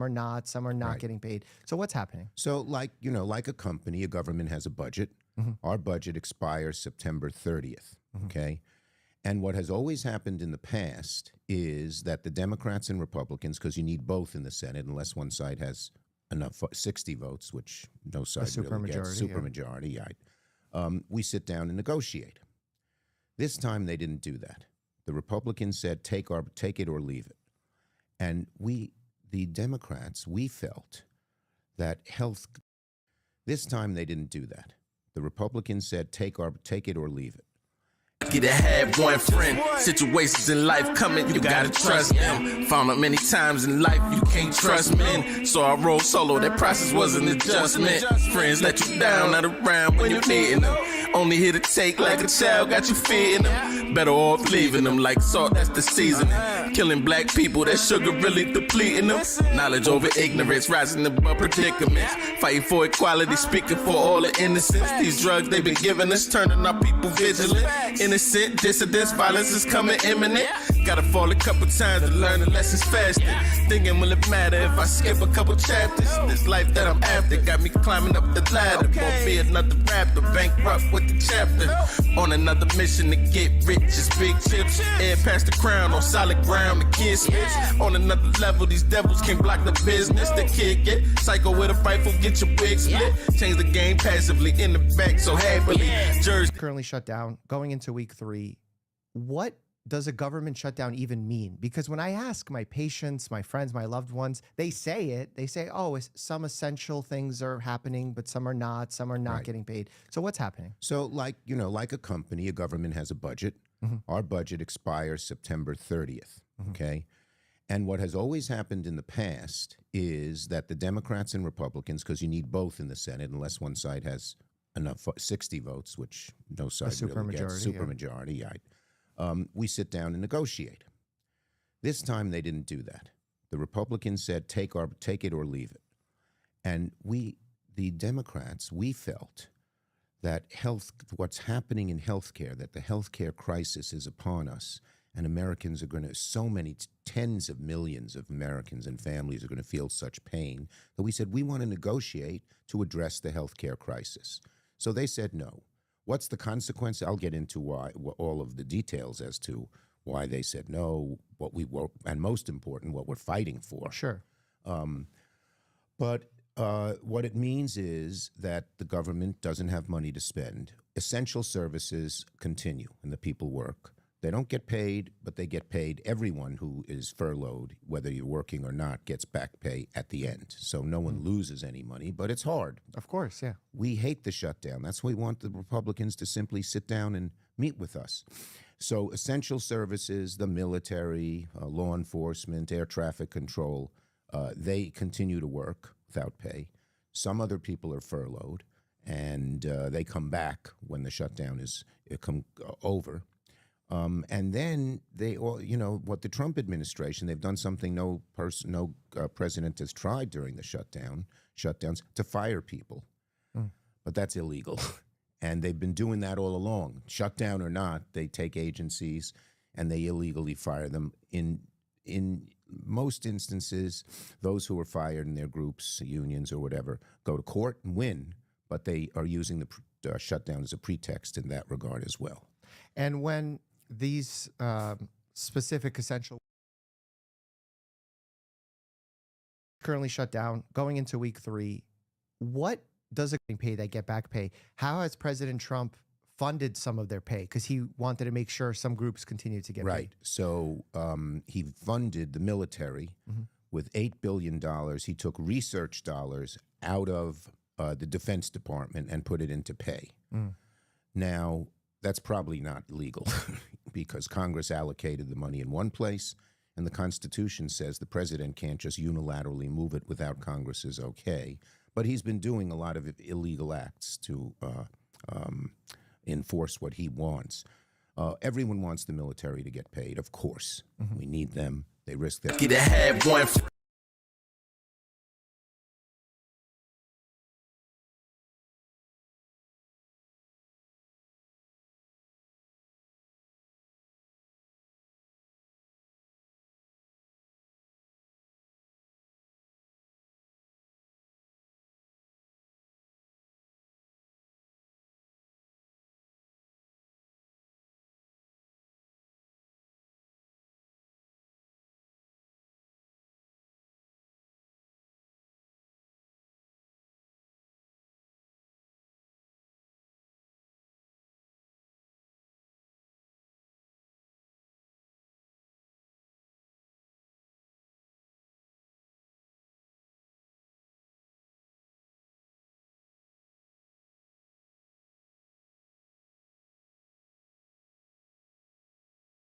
are not, some are not Right. getting paid. So what's happening? So, like a company, a government has a budget. Our budget expires September 30th. Okay. And what has always happened in the past is that the Democrats and Republicans, because you need both in the Senate, unless one side has enough 60 votes, which no side really gets, supermajority, right? We sit down and negotiate. This time they didn't do that. The Republicans said, take it or leave it. And the Democrats, we felt that this time they didn't do that. The Republicans said, take it or leave it. Get to have one friend. Situations in life coming, you gotta trust them. Found out many times in life you can't trust men. So I rolled solo, that process was an adjustment. Friends let you down, not around when you're needing them. Only here to take like a child, got you feeding them. Better off leaving them like salt, that's the seasoning. Killing black people, that sugar really depleting them. Knowledge over ignorance, rising above predicaments. Fighting for equality, speaking for all the innocents. These drugs they been giving us, turning our people vigilant. Innocent dissidents, violence is coming imminent. Gotta fall a couple times to learn the lessons faster. Thinking will it matter if I skip a couple chapters? This life that I'm after got me climbing up the ladder. Won't be another rapper, bankrupt with the chapter. On another mission to get rich, it's big chips. Head past the crown on solid ground, the kid spits. On another level, these devils can't block the business. The kid get psycho with a rifle, get your wig split. Change the game passively in the back, so happily. Jersey Currently shut down, going into week 3. What does a government shutdown even mean? Because when I ask my patients, my friends, my loved ones, they say it. They say, oh, some essential things are happening, but some are not. Some are not getting paid. So what's happening? So like a company, a government has a budget. Our budget expires September 30th. Okay. And what has always happened in the past is that the Democrats and Republicans, because you need both in the Senate, unless one side has enough 60 votes, which no side really gets, supermajority, right? We sit down and negotiate. This time they didn't do that. The Republicans said, take it or leave it. And the Democrats, we felt that what's happening in healthcare, that the healthcare crisis is upon us, and Americans are going to, so many tens of millions of Americans and families are going to feel such pain, that we said we want to negotiate to address the healthcare crisis. So they said no. What's the consequence? I'll get into all of the details as to why they said no, what we were, and most important, what we're fighting for. Sure. But what it means is that the government doesn't have money to spend. Essential services continue and the people work. They don't get paid, but they get paid. Everyone who is furloughed, whether you're working or not, gets back pay at the end. So no one loses any money, but it's hard. Of course, yeah. We hate the shutdown. That's why we want the Republicans to simply sit down and meet with us. So essential services, the military, law enforcement, air traffic control, they continue to work without pay. Some other people are furloughed, and they come back when the shutdown is over. And then they all, what the Trump administration, they've done something no president has tried during the shutdowns, to fire people. But that's illegal. And they've been doing that all along. Shutdown or not, they take agencies and they illegally fire them. In most instances, those who are fired in their groups, unions or whatever, go to court and win, but they are using the shutdown as a pretext in that regard as well. And when these specific essential currently shut down, going into week 3, what does it pay? They get back pay. How has President Trump funded some of their pay? Because he wanted to make sure some groups continue to get paid. So he funded the military with $8 billion. He took research dollars out of the Defense Department and put it into pay. Now, that's probably not legal because Congress allocated the money in one place, and the Constitution says the president can't just unilaterally move it without Congress's okay. But he's been doing a lot of illegal acts to enforce what he wants. Everyone wants the military to get paid, of course. We need them. They risk their... get to have one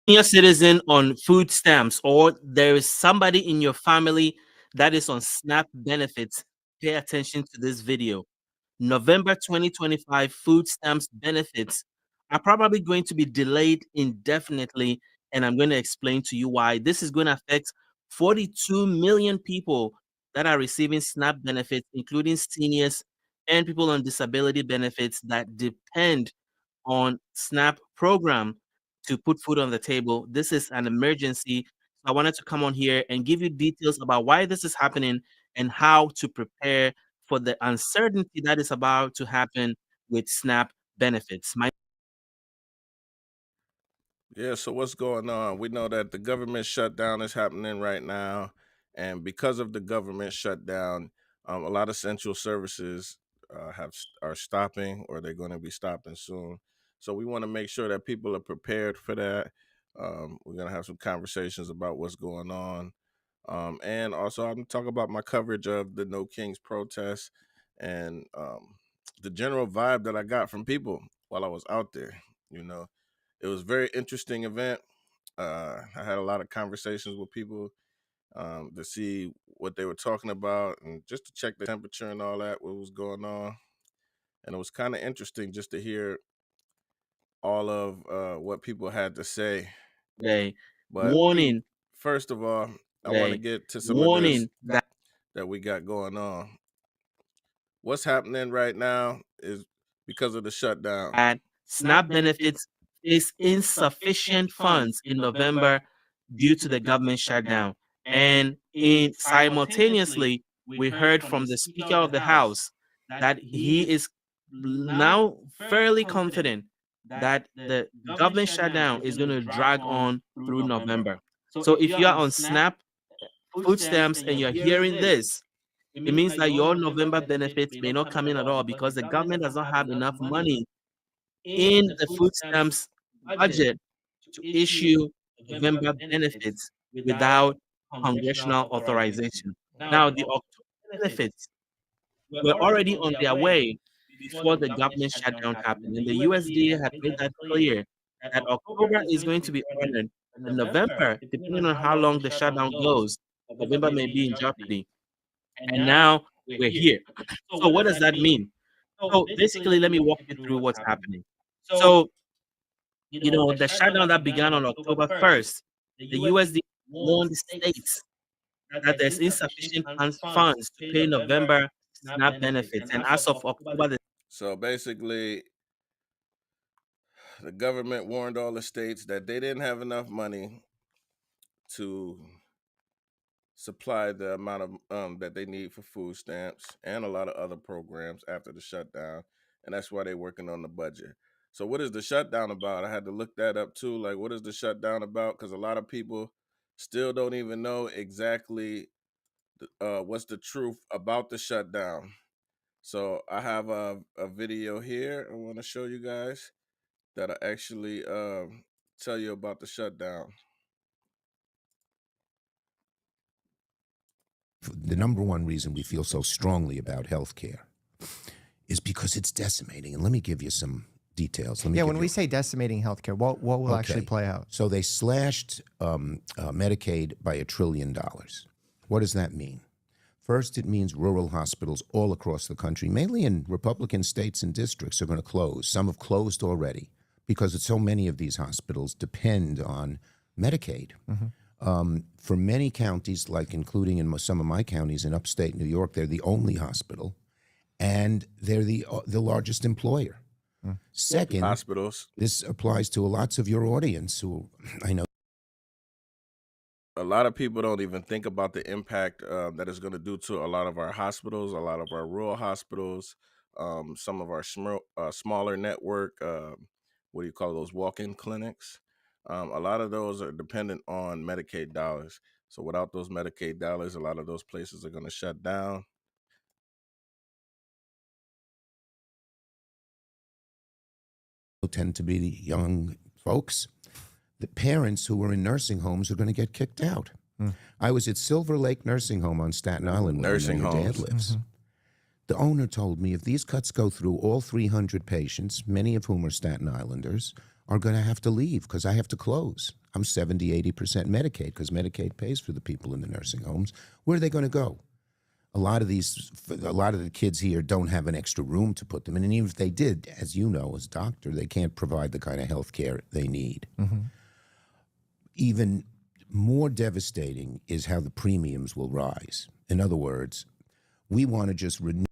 senior citizen on food stamps, or there is somebody in your family that is on SNAP benefits, pay attention to this video. November 2025 food stamps benefits are probably going to be delayed indefinitely, and I'm going to explain to you why. This is going to affect 42 million people that are receiving SNAP benefits, including seniors and people on disability benefits that depend on SNAP program to put food on the table. This is an emergency. So I wanted to come on here and give you details about why this is happening and how to prepare for the uncertainty that is about to happen with SNAP benefits. Yeah, so what's going on? We know that the government shutdown is happening right now. And because of the government shutdown, a lot of essential services are stopping, or they're going to be stopping soon. So we want to make sure that people are prepared for that. We're going to have some conversations about what's going on. And also, I'm going to talk about my coverage of the No Kings protests and the general vibe that I got from people while I was out there. You know, it was a very interesting event. I had a lot of conversations with people to see what they were talking about and just to check the temperature and all that, what was going on. And it was kind of interesting just to hear all of what people had to say. Today, But warning, first of all, I want to today, get to some of this warning that we got going on. What's happening right now is because of the shutdown. that SNAP benefits face insufficient funds in November due to the government shutdown. And simultaneously, we heard from the Speaker of the House that he is now fairly confident that the government shutdown is going to drag on through November. So if you are on SNAP food stamps and you're hearing this, it means that your November benefits may not come in at all because the government does not have enough money in the food stamps budget to issue November benefits without congressional authorization. Now, the October benefits were already on their way before the government shutdown happened, and the USDA had made that clear that October is going to be honored, but November, depending on how long the shutdown goes, November may be in jeopardy. And now we're here. So what does that mean? So basically, let me walk you through what's happening. So, the shutdown that began on October 1st, the USDA warned states that there's insufficient funds to pay November SNAP benefits. And as of October the So basically, the government warned all the states that they didn't have enough money to supply the amount of that they need for food stamps and a lot of other programs after the shutdown, and that's why they're working on the budget. So what is the shutdown about? I had to look that up too. Like, what is the shutdown about? Because a lot of people still don't even know exactly what's the truth about the shutdown. So I have a video here I want to show you guys that I actually tell you about the shutdown. The number one reason we feel so strongly about healthcare is because it's decimating. And let me give you some details. When we say decimating healthcare, what will actually play out? So they slashed Medicaid by $1 trillion. What does that mean? First, it means rural hospitals all across the country, mainly in Republican states and districts, are going to close. Some have closed already because so many of these hospitals depend on Medicaid. For many counties, like including in some of my counties in upstate New York, they're the only hospital, and they're the largest employer. Second, Hospitals. this applies to lots of your audience who I know. A lot of people don't even think about the impact that it's going to do to a lot of our hospitals, a lot of our rural hospitals, some of our smaller network, what do you call those, walk-in clinics. A lot of those are dependent on Medicaid dollars. So without those Medicaid dollars, a lot of those places are going to shut down. Tend to be the young folks. The parents who were in nursing homes are going to get kicked out. I was at Silver Lake Nursing Home on Staten Island where Nursing your dad homes. lives. The owner told me if these cuts go through all 300 patients, many of whom are Staten Islanders, are going to have to leave because I have to close. I'm 70, 80% Medicaid because Medicaid pays for the people in the nursing homes. Where are they going to go? A lot of the kids here don't have an extra room to put them in. And even if they did, as you know, as a doctor, they can't provide the kind of health care they need. Even more devastating is how the premiums will rise. In other words, we want to just renew.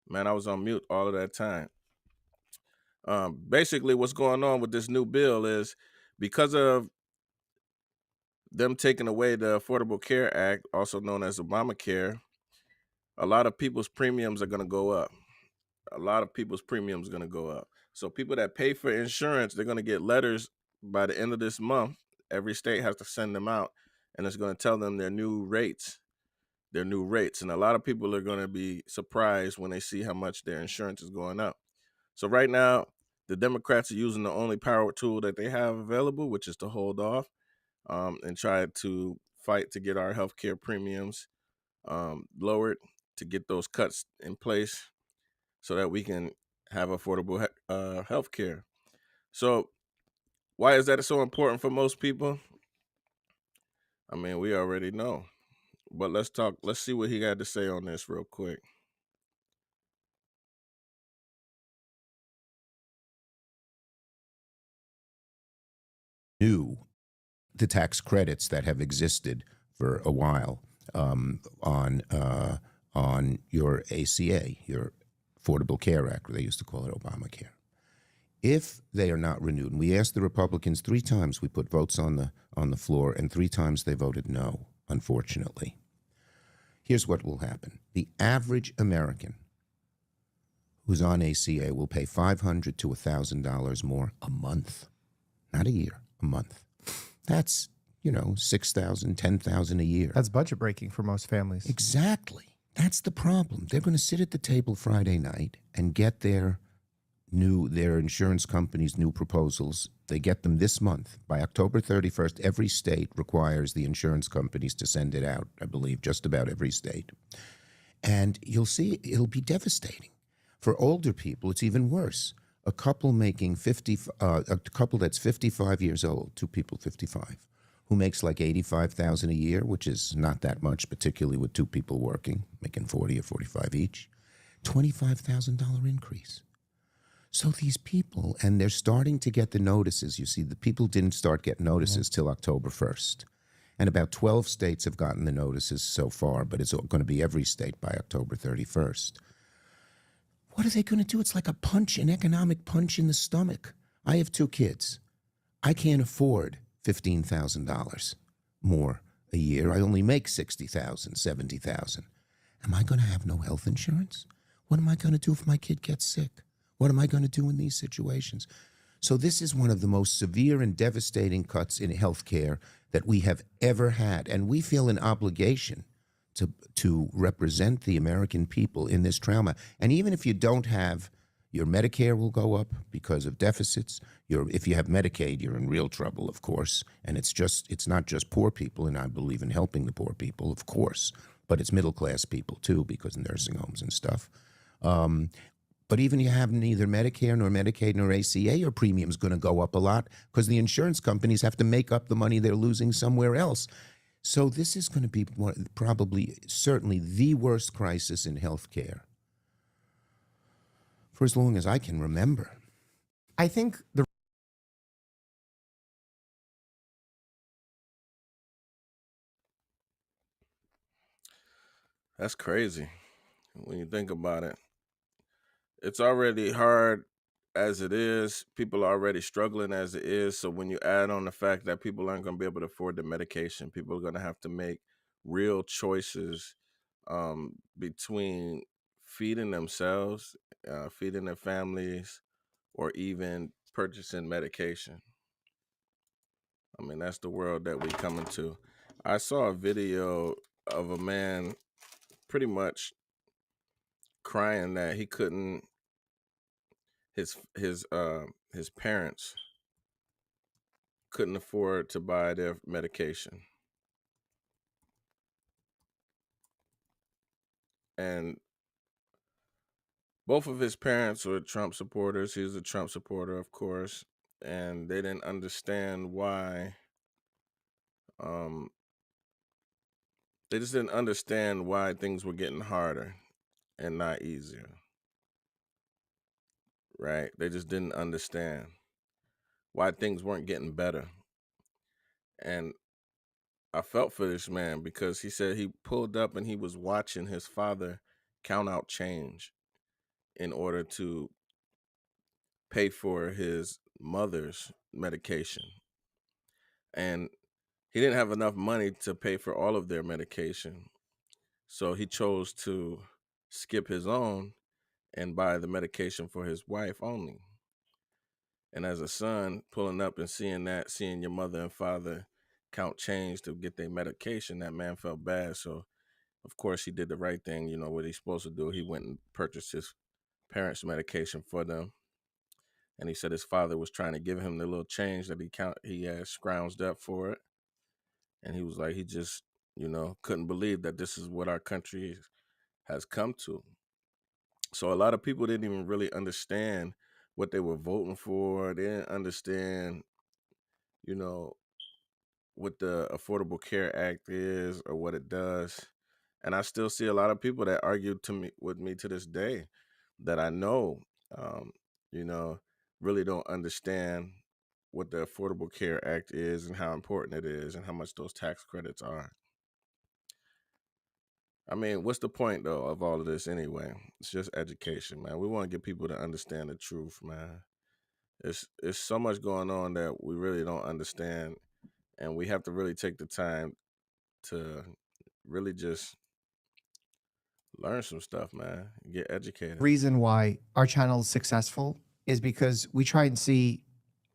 Man, I was on mute all of that time. Basically, what's going on with this new bill is because of them taking away the Affordable Care Act, also known as Obamacare, a lot of people's premiums are going to go up. A lot of people's premiums are going to go up. So people that pay for insurance, they're going to get letters by the end of this month. Every state has to send them out, and it's going to tell them their new rates. And a lot of people are going to be surprised when they see how much their insurance is going up. So right now, the Democrats are using the only power tool that they have available, which is to hold off and try to fight to get our healthcare premiums lowered, to get those cuts in place so that we can have affordable healthcare. So why is that so important for most people? I mean, we already know. But let's see what he got to say on this real quick. New the tax credits that have existed for a while on your ACA, your Affordable Care Act, they used to call it Obamacare. If they are not renewed, and we asked the Republicans 3 times, we put votes on the floor, and 3 times they voted no, unfortunately. Here's what will happen. The average American who's on ACA will pay $500 to $1,000 more a month. Not a year, a month. That's, $6,000, $10,000 a year. That's budget breaking for most families. Exactly. That's the problem. They're going to sit at the table Friday night and get their insurance company's new proposals. They get them this month. By October 31st, every state requires the insurance companies to send it out, I believe, just about every state. And you'll see it'll be devastating. For older people, it's even worse. A couple that's 55 years old, 2 people 55, who makes like $85,000 a year, which is not that much, particularly with 2 people working, making 40 or 45 each, $25,000 increase. So these people, and they're starting to get the notices. You see, the people didn't start getting notices till October 1st. And about 12 states have gotten the notices so far, but it's going to be every state by October 31st. What are they going to do? It's like an economic punch in the stomach. I have 2 kids. I can't afford $15,000 more a year. I only make $60,000, $70,000. Am I going to have no health insurance? What am I going to do if my kid gets sick? What am I going to do in these situations? So this is one of the most severe and devastating cuts in health care that we have ever had. And we feel an obligation to represent the American people in this trauma. And even if you don't have, your Medicare will go up because of deficits. If you have Medicaid, you're in real trouble, of course. And it's not just poor people, and I believe in helping the poor people, of course, but it's middle-class people too, because of nursing homes and stuff. But even you have neither Medicare nor Medicaid nor ACA, your premium's going to go up a lot because the insurance companies have to make up the money they're losing somewhere else. So this is going to be certainly the worst crisis in healthcare for as long as I can remember. I think That's crazy when you think about it. it's already hard as it is. People are already struggling as it is. So when you add on the fact that people aren't going to be able to afford the medication, people are going to have to make real choices between feeding themselves, feeding their families, or even purchasing medication. I mean, that's the world that we come into. I saw a video of a man pretty much crying that he couldn't his parents couldn't afford to buy their medication. And both of his parents were Trump supporters. He was a Trump supporter, of course, and they didn't understand why they just didn't understand why things were getting harder and not easier. Right? They just didn't understand why things weren't getting better. And I felt for this man because he said he pulled up and he was watching his father count out change in order to pay for his mother's medication. And he didn't have enough money to pay for all of their medication. So he chose to skip his own and buy the medication for his wife only. And as a son, pulling up and seeing your mother and father count change to get their medication, that man felt bad. So, of course, he did the right thing. You know what he's supposed to do. He went and purchased his parents' medication for them. And he said his father was trying to give him the little change that he had scrounged up for it. And he was like, he just, couldn't believe that this is what our country has come to. So a lot of people didn't even really understand what they were voting for. They didn't understand, what the Affordable Care Act is or what it does. And I still see a lot of people that argue with me to this day that I know, um, you know, really don't understand what the Affordable Care Act is and how important it is and how much those tax credits are. I mean, what's the point though of all of this anyway? It's just education, man. We want to get people to understand the truth, man. It's so much going on that we really don't understand, and we have to really take the time to really just learn some stuff, man. Get educated. Reason why our channel is successful is because we try and see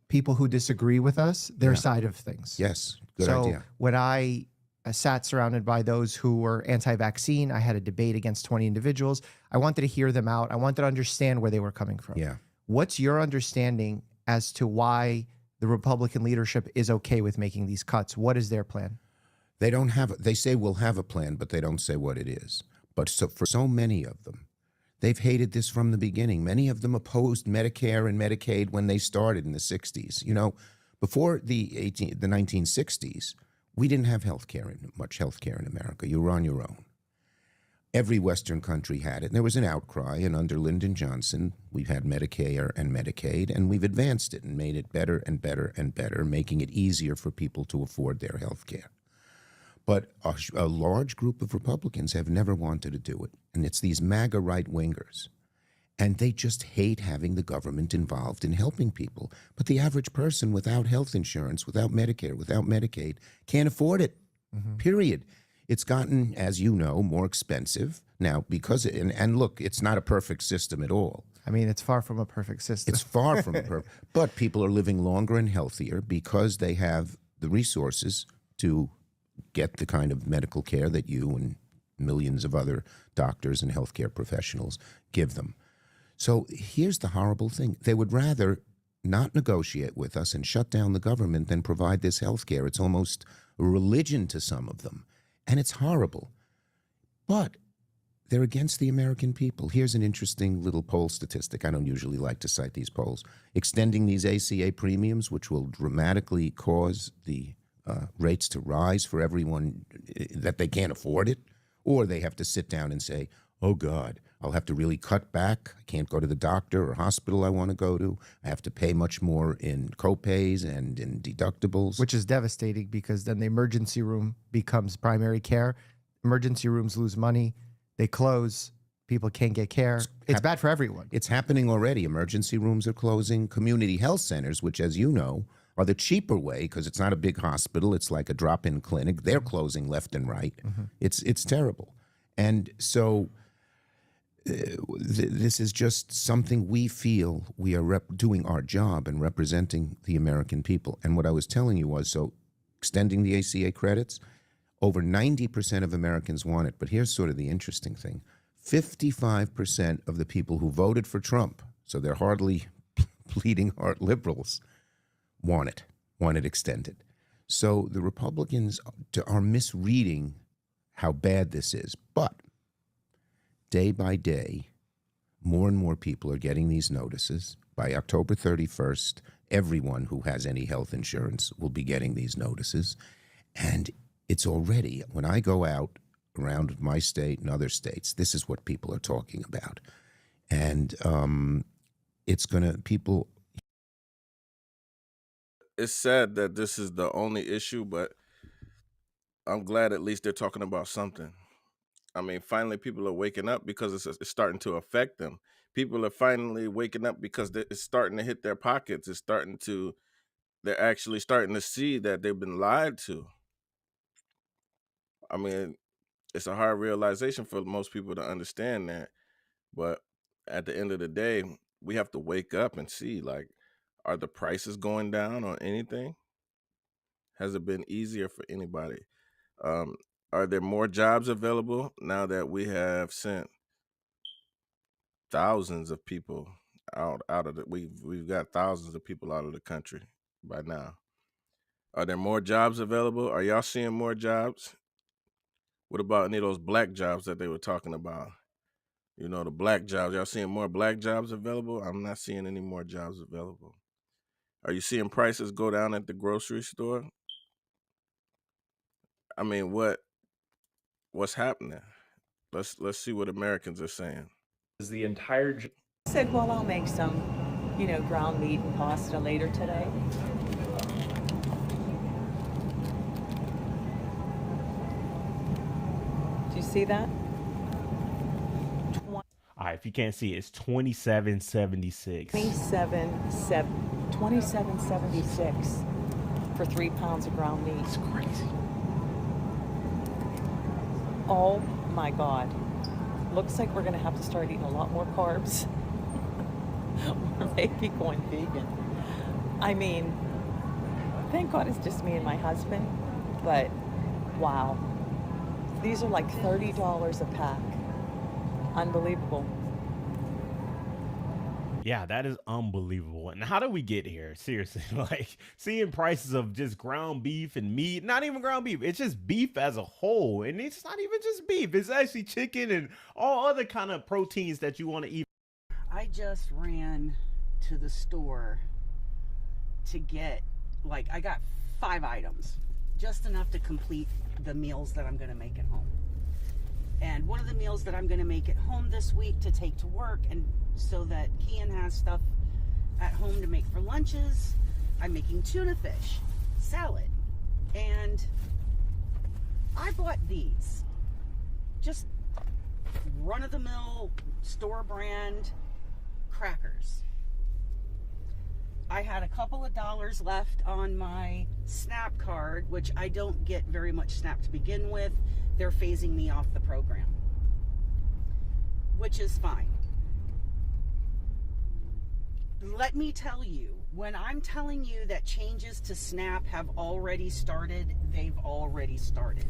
people who disagree with us, their side of things. Yes, good so idea. when I sat surrounded by those who were anti-vaccine, I had a debate against 20 individuals. I wanted to hear them out. I wanted to understand where they were coming from. Yeah. What's your understanding as to why the Republican leadership is okay with making these cuts? What is their plan? They don't have. They say we'll have a plan, but they don't say what it is. But for so many of them, they've hated this from the beginning. Many of them opposed Medicare and Medicaid when they started in the 60s. Before the 1960s, we didn't have much health care in America. You were on your own. Every Western country had it. And there was an outcry, and under Lyndon Johnson, we've had Medicare and Medicaid, and we've advanced it and made it better and better and better, making it easier for people to afford their health care. But a large group of Republicans have never wanted to do it, and it's these MAGA right-wingers. And they just hate having the government involved in helping people. But the average person without health insurance, without Medicare, without Medicaid, can't afford it, period. It's gotten, as you know, more expensive now because, and look, it's not a perfect system at all. I mean, it's far from a perfect system. It's far from a perfect, but people are living longer and healthier because they have the resources to get the kind of medical care that you and millions of other doctors and healthcare professionals give them. So here's the horrible thing. They would rather not negotiate with us and shut down the government than provide this health care. It's almost a religion to some of them. And it's horrible. But they're against the American people. Here's an interesting little poll statistic. I don't usually like to cite these polls. Extending these ACA premiums, which will dramatically cause the rates to rise for everyone that they can't afford it, or they have to sit down and say, oh, God, I'll have to really cut back. I can't go to the doctor or hospital I want to go to. I have to pay much more in copays and in deductibles. Which is devastating because then the emergency room becomes primary care. Emergency rooms lose money. They close. People can't get care. It's bad for everyone. It's happening already. Emergency rooms are closing. Community health centers, which, as you know, are the cheaper way because it's not a big hospital. It's like a drop-in clinic. They're closing left and right. It's terrible. And so this is just something we feel we are doing our job and representing the American people. And what I was telling you was, so extending the ACA credits, over 90% of Americans want it. But here's sort of the interesting thing. 55% of the people who voted for Trump, so they're hardly bleeding heart liberals, want it extended. So the Republicans are misreading how bad this is. But day by day, more and more people are getting these notices. By October 31st, everyone who has any health insurance will be getting these notices. And it's already, when I go out around my state and other states, this is what people are talking about. And it's going to, people. It's sad that this is the only issue, but I'm glad at least they're talking about something. I mean, finally people are waking up because it's starting to affect them. People are finally waking up because it's starting to hit their pockets. They're actually starting to see that they've been lied to. I mean, it's a hard realization for most people to understand that. But at the end of the day, we have to wake up and see, like, are the prices going down on anything? Has it been easier for anybody? Are there more jobs available now that we have sent thousands of people out of the we've got thousands of people out of the country by now? Are there more jobs available? Are y'all seeing more jobs? What about any of those black jobs that they were talking about? You know, the black jobs. Y'all seeing more black jobs available? I'm not seeing any more jobs available. Are you seeing prices go down at the grocery store? I mean, what's happening? Let's see what Americans are saying. Is the entire I said, well, I'll make some, ground meat and pasta later today. Do you see that? all right, if you can't see it, it's $27.76. 27.76 for 3 pounds of ground meat. It's crazy. Oh my God. Looks like we're gonna have to start eating a lot more carbs. Or maybe going vegan. I mean, thank God it's just me and my husband, but wow. These are like $30 a pack. Unbelievable. Yeah, that is unbelievable. And how did we get here? Seriously, like seeing prices of just ground beef and meat, not even ground beef. It's just beef as a whole. And it's not even just beef. It's actually chicken and all other kind of proteins that you want to eat. I just ran to the store to get, I got 5 items, just enough to complete the meals that I'm going to make at home. And one of the meals that I'm going to make at home this week to take to work, and so that Kian has stuff at home to make for lunches, I'm making tuna fish salad. And I bought these, just run-of-the-mill store brand crackers. I had a couple of dollars left on my SNAP card, which I don't get very much SNAP to begin with. They're phasing me off the program, which is fine. Let me tell you, when I'm telling you that changes to SNAP have already started, they've already started.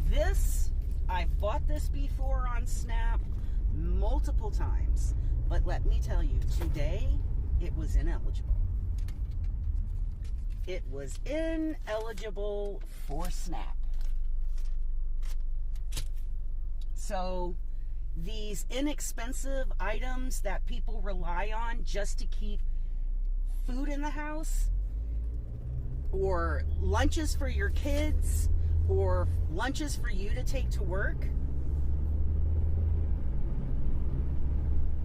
This, I've bought this before on SNAP multiple times, but let me tell you, today it was ineligible. It was ineligible for SNAP. So these inexpensive items that people rely on just to keep food in the house, or lunches for your kids, or lunches for you to take to work,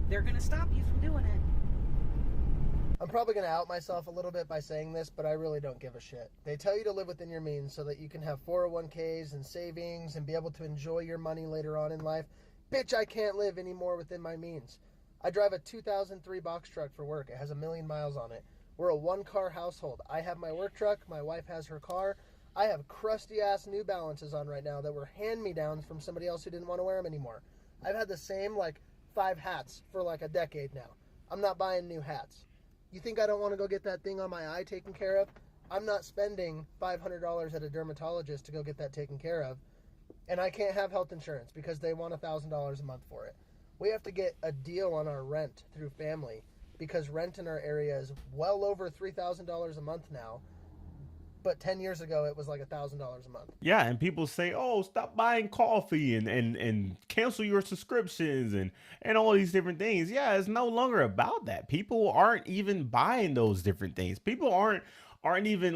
they're going to stop you from doing it. I'm probably going to out myself a little bit by saying this, but I really don't give a shit. They tell you to live within your means so that you can have 401ks and savings and be able to enjoy your money later on in life. bitch, I can't live anymore within my means. I drive a 2003 box truck for work. It has 1 million miles on it. We're a one-car household. I have my work truck. My wife has her car. I have crusty-ass New Balances on right now that were hand-me-downs from somebody else who didn't want to wear them anymore. I've had the same, 5 hats for, a decade now. I'm not buying new hats. You think I don't want to go get that thing on my eye taken care of? I'm not spending $500 at a dermatologist to go get that taken care of. And I can't have health insurance because they want $1,000 a month for it. We have to get a deal on our rent through family because rent in our area is well over $3,000 a month now. But 10 years ago, it was like $1,000 a month. Yeah, and people say, "Oh, stop buying coffee and cancel your subscriptions and all these different things." Yeah, it's no longer about that. People aren't even buying those different things. People aren't even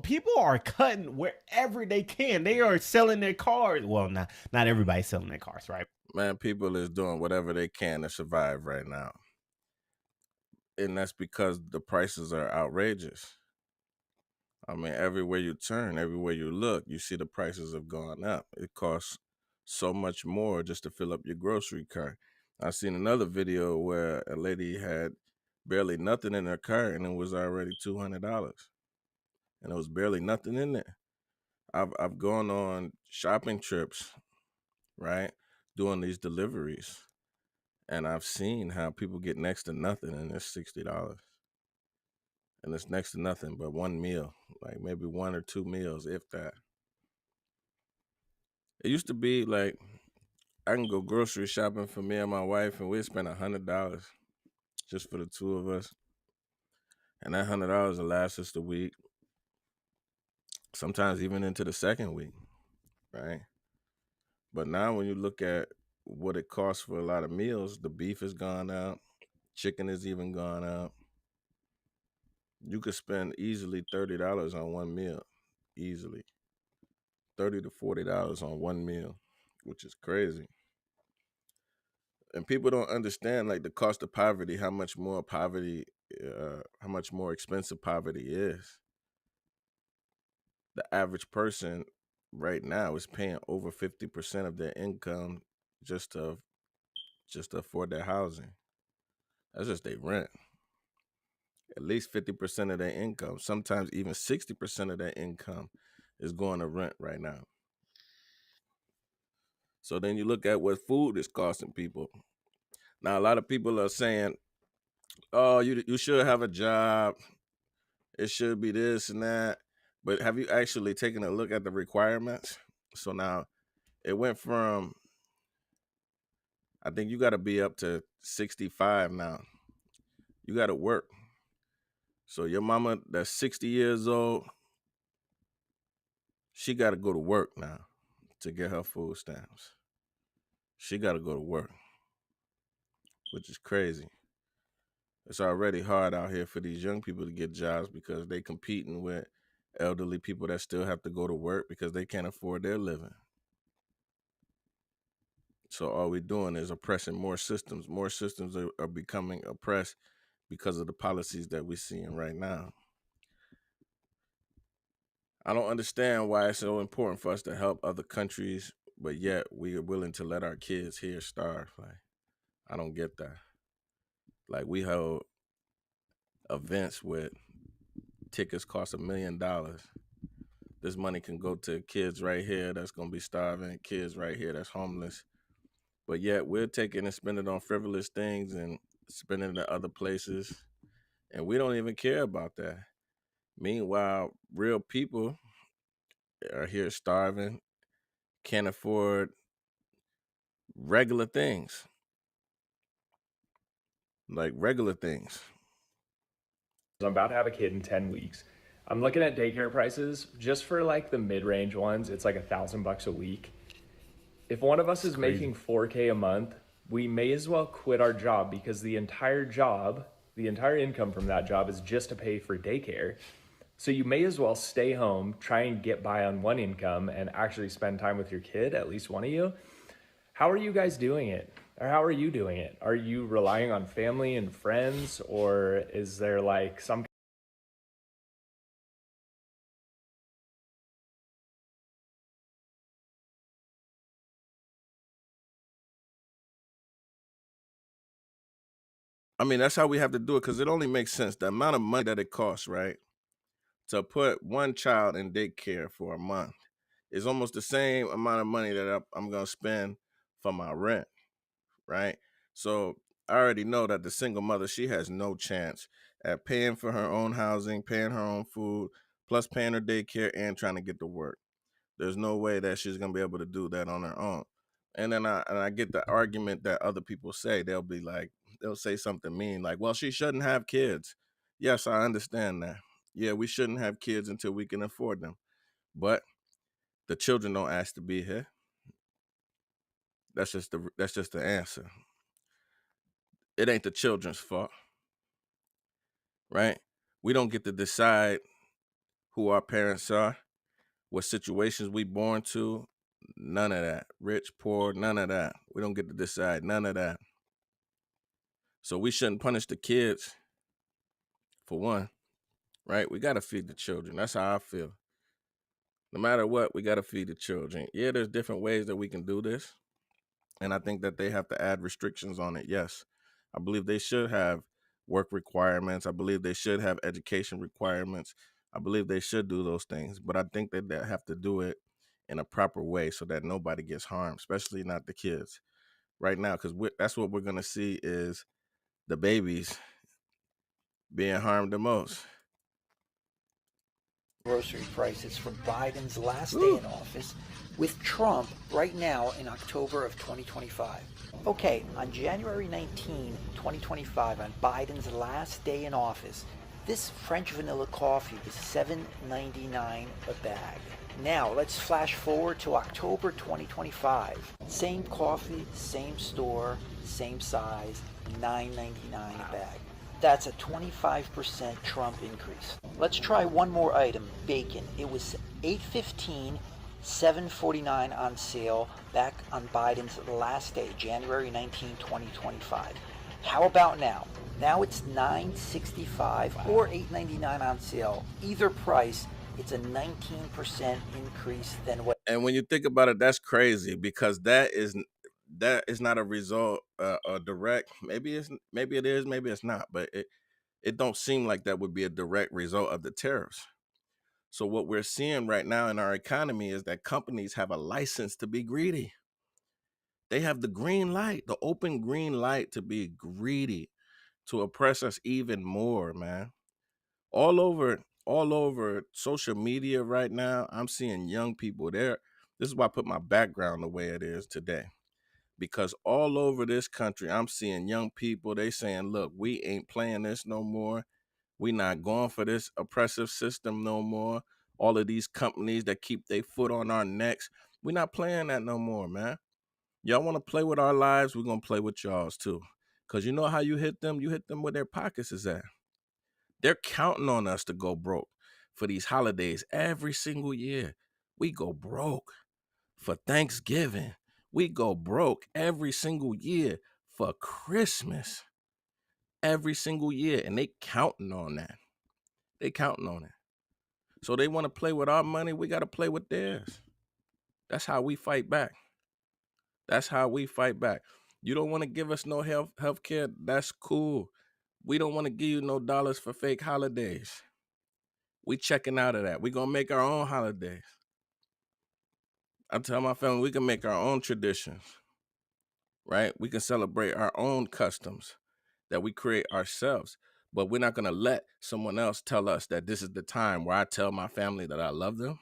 people are cutting wherever they can. They are selling their cars. Well, not everybody's selling their cars, right? Man, people is doing whatever they can to survive right now. And that's because the prices are outrageous. I mean, everywhere you turn, everywhere you look, you see the prices have gone up. It costs so much more just to fill up your grocery cart. I seen another video where a lady had barely nothing in her cart and it was already $200. And it was barely nothing in there. I've gone on shopping trips, right? Doing these deliveries. And I've seen how people get next to nothing and it's $60. And it's next to nothing but one meal, like maybe 1 or 2 meals, if that. It used to be like I can go grocery shopping for me and my wife, and we'd spend $100 just for the two of us, and that $100 will last us the week, sometimes even into the second week, right? But now when you look at what it costs for a lot of meals, the beef has gone up, chicken has even gone up. You could spend easily $30 on one meal, easily. $30 to $40 on one meal, which is crazy. And people don't understand like the cost of poverty, how much more expensive poverty is. The average person right now is paying over 50% of their income just to afford their housing. That's just their rent. At least 50% of their income, sometimes even 60% of their income is going to rent right now. So then you look at what food is costing people. Now, a lot of people are saying, oh, you should have a job. It should be this and that. But have you actually taken a look at the requirements? So now it went from, I think you got to be up to 65 now. You got to work. So your mama that's 60 years old, she got to go to work now to get her food stamps. She got to go to work, which is crazy. It's already hard out here for these young people to get jobs because they competing with elderly people that still have to go to work because they can't afford their living. So all we're doing is oppressing more systems. More systems are becoming oppressed because of the policies that we're seeing right now. I don't understand why it's so important for us to help other countries, but yet we are willing to let our kids here starve. Like, I don't get that. Like, we hold events with tickets cost $1 million. This money can go to kids right here that's going to be starving, kids right here that's homeless. But yet we're taking and spending on frivolous things and spending it at other places. And we don't even care about that. Meanwhile, real people are here starving, can't afford regular things. Like regular things. I'm about to have a kid in 10 weeks. I'm looking at daycare prices just for like the mid-range ones. It's like $1,000 a week. If one of us is making $4K a month, we may as well quit our job because the entire income from that job is just to pay for daycare. So you may as well stay home, try and get by on one income and actually spend time with your kid, at least one of you. How are you guys doing it? Or how are you doing it? Are you relying on family and friends, or is there like some I mean, that's how we have to do it because it only makes sense. The amount of money that it costs, right, to put one child in daycare for a month is almost the same amount of money that I'm going to spend for my rent, right? So I already know that the single mother, she has no chance at paying for her own housing, paying her own food, plus paying her daycare and trying to get to work. There's no way that she's going to be able to do that on her own. And then I get the argument that other people say. They'll say something mean like, well, she shouldn't have kids. Yes, I understand that. Yeah, we shouldn't have kids until we can afford them. But the children don't ask to be here. That's just the answer. It ain't the children's fault, right? We don't get to decide who our parents are, what situations we born to. None of that. Rich, poor, none of that. We don't get to decide none of that. So we shouldn't punish the kids, for one, right? We got to feed the children. That's how I feel. No matter what, we got to feed the children. Yeah, there's different ways that we can do this. And I think that they have to add restrictions on it. Yes. I believe they should have work requirements. I believe they should have education requirements. I believe they should do those things. But I think that they have to do it in a proper way so that nobody gets harmed, especially not the kids right now, because that's what we're going to see is the babies being harmed the most. Grocery prices for Biden's last day in office with Trump right now in October of 2025. Okay, on January 19, 2025, on Biden's last day in office, this French vanilla coffee was $7.99 a bag. Now, let's flash forward to October 2025. Same coffee, same store, same size, $9.99 a bag. That's a 25% Trump increase. Let's try one more item, bacon. It was $8.15, $7.49 on sale back on Biden's last day, January 19, 2025. How about now? Now it's $9.65 or $8.99 on sale. Either price, it's a 19% increase than what. And when you think about it, that's crazy because that is not a result, a direct. Maybe it is, maybe it's not, but it don't seem like that would be a direct result of the tariffs. So what we're seeing right now in our economy is that companies have a license to be greedy. They have the green light, the open green light to be greedy, to oppress us even more, man. All over social media right now, I'm seeing young people there. This is why I put my background the way it is today. Because all over this country, I'm seeing young people, they saying, look, we ain't playing this no more. We not going for this oppressive system no more. All of these companies that keep their foot on our necks, we not playing that no more, man. Y'all want to play with our lives, we're going to play with y'all's too. Because you know how you hit them? You hit them where their pockets is at. They're counting on us to go broke for these holidays every single year. We go broke for Thanksgiving. We go broke every single year for Christmas. Every single year. And they counting on that. They counting on it. So they want to play with our money. We got to play with theirs. That's how we fight back. That's how we fight back. You don't want to give us no health care? That's cool. We don't want to give you no dollars for fake holidays. We checking out of that. We going to make our own holidays. I tell my family we can make our own traditions, right? We can celebrate our own customs that we create ourselves, but we're not going to let someone else tell us that this is the time where I tell my family that I love them.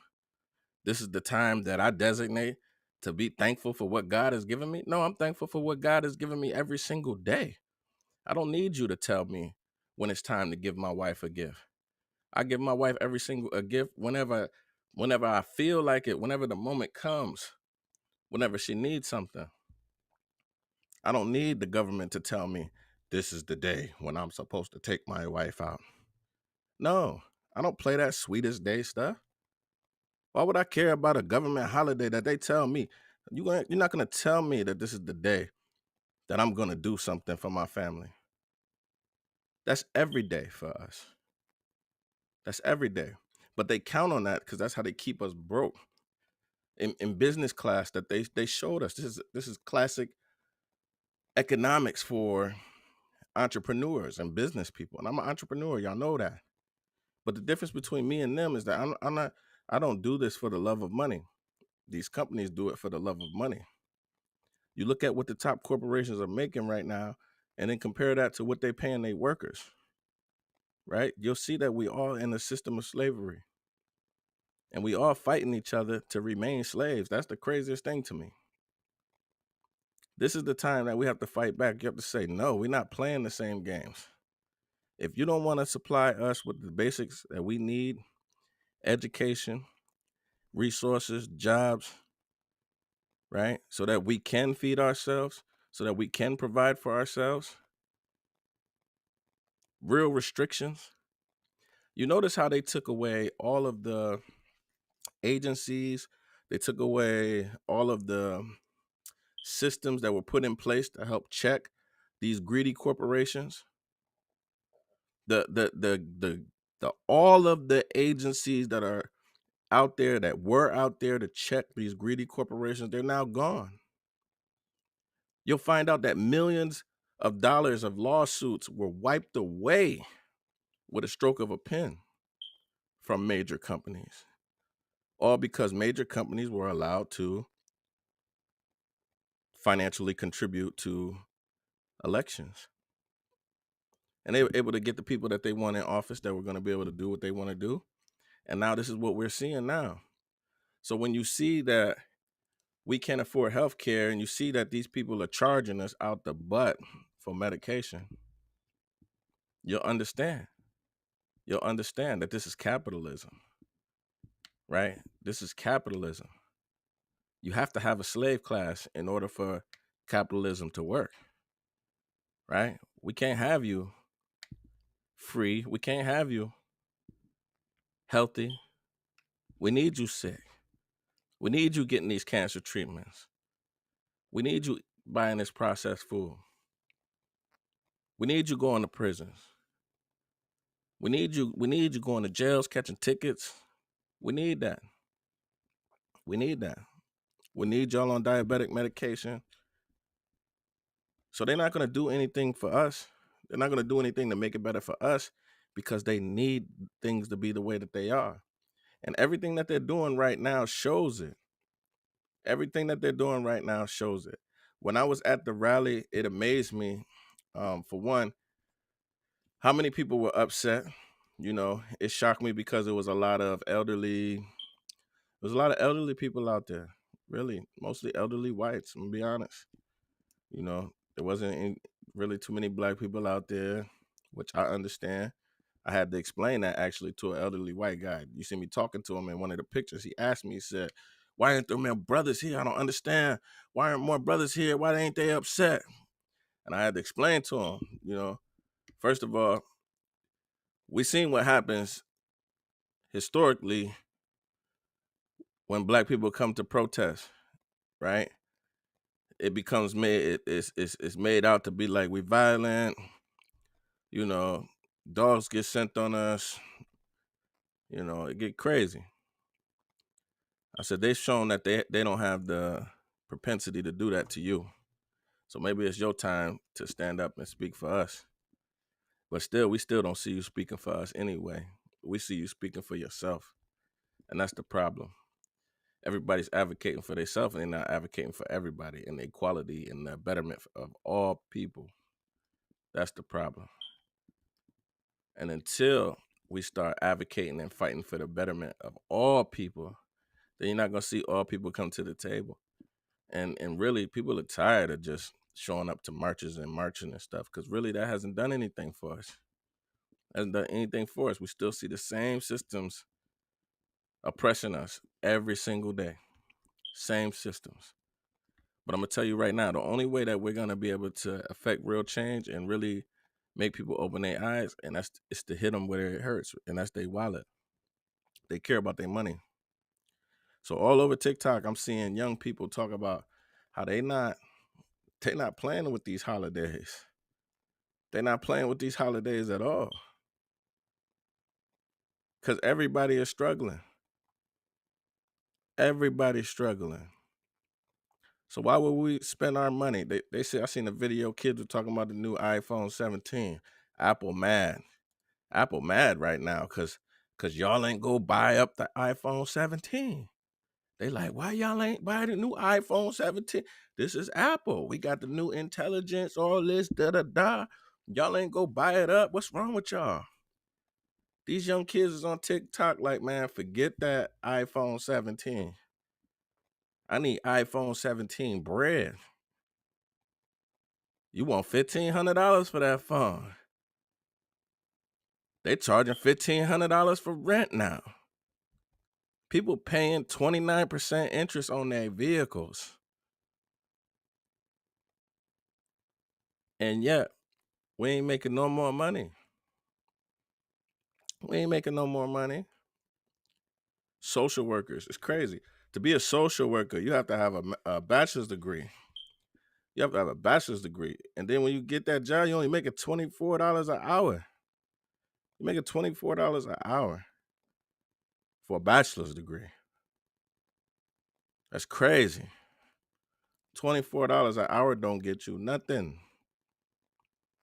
This is the time that I designate to be thankful for what God has given me. No, I'm thankful for what God has given me every single day. I don't need you to tell me when it's time to give my wife a gift. I give my wife a gift whenever I feel like it, whenever the moment comes, whenever she needs something. I don't need the government to tell me this is the day when I'm supposed to take my wife out. No, I don't play that sweetest day stuff. Why would I care about a government holiday that they tell me? You're not going to tell me that this is the day that I'm going to do something for my family. That's every day for us. That's every day. But they count on that because that's how they keep us broke. In business class that they showed us, this is classic economics for entrepreneurs and business people, and I'm an entrepreneur. Y'all know that. But the difference between me and them is that I don't do this for the love of money. These companies do it for the love of money. You look at what the top corporations are making right now, and then compare that to what they're paying their workers, right? You'll see that we all in a system of slavery. And we all fighting each other to remain slaves. That's the craziest thing to me. This is the time that we have to fight back. You have to say, no, we're not playing the same games. If you don't want to supply us with the basics that we need, education, resources, jobs, right? So that we can feed ourselves, so that we can provide for ourselves. Real restrictions. You notice how they took away all of the agencies, they took away all of the systems that were put in place to help check these greedy corporations. The all of the agencies that are out there, that were out there to check these greedy corporations, they're now gone. You'll find out that millions of dollars of lawsuits were wiped away with a stroke of a pen from major companies, all because major companies were allowed to financially contribute to elections. And they were able to get the people that they want in office that were going to be able to do what they want to do. And now this is what we're seeing now. So when you see that we can't afford health care, and you see that these people are charging us out the butt for medication, you'll understand. You'll understand that this is capitalism, right? This is capitalism. You have to have a slave class in order for capitalism to work, right? We can't have you free. We can't have you healthy. We need you sick. We need you getting these cancer treatments. We need you buying this processed food. We need you going to prisons. We need you going to jails, catching tickets. We need that. We need that. We need y'all on diabetic medication. So they're not going to do anything for us. They're not going to do anything to make it better for us because they need things to be the way that they are. And everything that they're doing right now shows it. Everything that they're doing right now shows it. When I was at the rally, it amazed me, for one, how many people were upset. You know, it shocked me because there was a lot of elderly people out there, really, mostly elderly whites, I'm gonna be honest. You know, there wasn't really too many black people out there, which I understand. I had to explain that actually to an elderly white guy. You see me talking to him in one of the pictures. He asked me, he said, why aren't there more brothers here? I don't understand. Why aren't more brothers here? Why ain't they upset? And I had to explain to him, you know, first of all, we seen what happens historically when black people come to protest, right? It becomes made, it's made out to be like we violent, you know, dogs get sent on us, you know, it get crazy. I said, they've shown that they don't have the propensity to do that to you. So maybe it's your time to stand up and speak for us. But still, we still don't see you speaking for us anyway. We see you speaking for yourself. And that's the problem. Everybody's advocating for themselves and they're not advocating for everybody and the equality and the betterment of all people. That's the problem. And until we start advocating and fighting for the betterment of all people, then you're not going to see all people come to the table. And really, people are tired of just showing up to marches and marching and stuff because really that hasn't done anything for us. Hasn't done anything for us. We still see the same systems oppressing us every single day. Same systems. But I'm going to tell you right now, the only way that we're going to be able to affect real change and really make people open their eyes, and it's to hit them where it hurts, and that's their wallet. They care about their money. So all over TikTok, I'm seeing young people talk about how they're not playing with these holidays. They're not playing with these holidays at all. Because everybody is struggling. Everybody's struggling. So why would we spend our money? They say, I seen a video, kids were talking about the new iPhone 17. Apple mad right now because y'all ain't go buy up the iPhone 17. They like, why y'all ain't buy the new iPhone 17? This is Apple. We got the new intelligence, all this, da-da-da. Y'all ain't go buy it up. What's wrong with y'all? These young kids is on TikTok like, man, forget that iPhone 17. I need iPhone 17 bread. You want $1,500 for that phone. They charging $1,500 for rent now. People paying 29% interest on their vehicles. And yet, we ain't making no more money. We ain't making no more money. Social workers, it's crazy. To be a social worker, you have to have a bachelor's degree. You have to have a bachelor's degree. And then when you get that job, you only making $24 an hour. You're making $24 an hour for a bachelor's degree. That's crazy. $24 an hour don't get you nothing.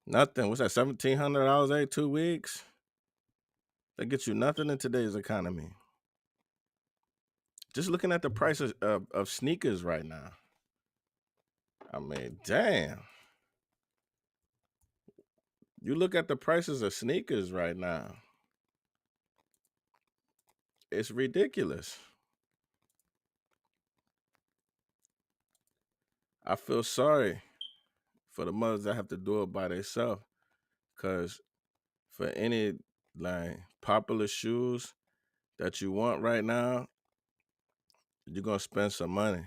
Nothing. What's that, $1,700 every 2 weeks? That gets you nothing in today's economy. Just looking at the prices of sneakers right now. I mean, damn. You look at the prices of sneakers right now. It's ridiculous. I feel sorry for the mothers that have to do it by themselves. Because for any like popular shoes that you want right now, you're going to spend some money,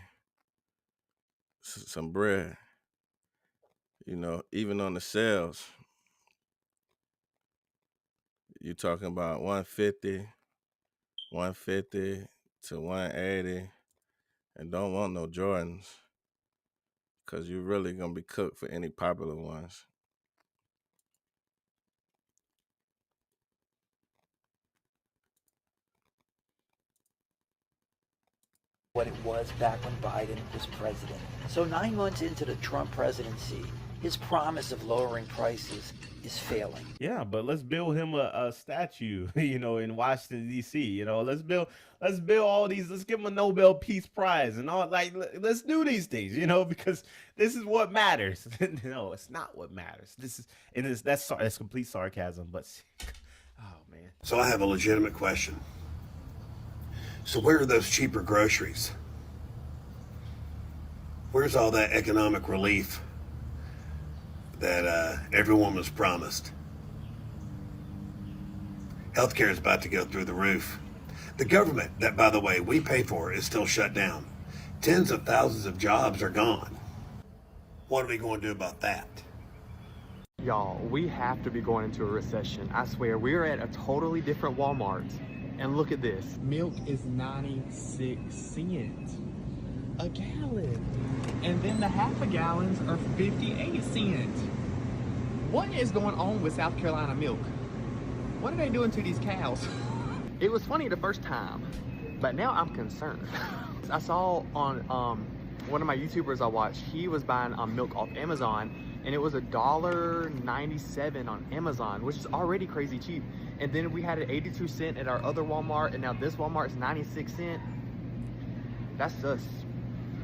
some bread. You know, even on the sales, you're talking about 150 to 180, and don't want no Jordans because you're really going to be cooked for any popular ones. What it was back when Biden was president. So 9 months into the Trump presidency, his promise of lowering prices is failing. Yeah, but let's build him a statue, in Washington D.C. Let's build all these. Let's give him a Nobel Peace Prize and all. Like, let's do these things, because this is what matters. No, it's not what matters. That's complete sarcasm. But oh man. So I have a legitimate question. So where are those cheaper groceries? Where's all that economic relief that everyone was promised? Healthcare is about to go through the roof. The government, that by the way we pay for, is still shut down. Tens of thousands of jobs are gone. What are we going to do about that? Y'all, we have to be going into a recession. I swear, we're at a totally different Walmart. And look at this. Milk is 96 cents a gallon. And then the half a gallons are 58 cents. What is going on with South Carolina milk? What are they doing to these cows? It was funny the first time, but now I'm concerned. I saw on one of my YouTubers I watched, he was buying milk off Amazon, and it was $1.97 on Amazon, which is already crazy cheap. And then we had it 82 cents at our other Walmart, and now this Walmart is 96 cents. That's sus.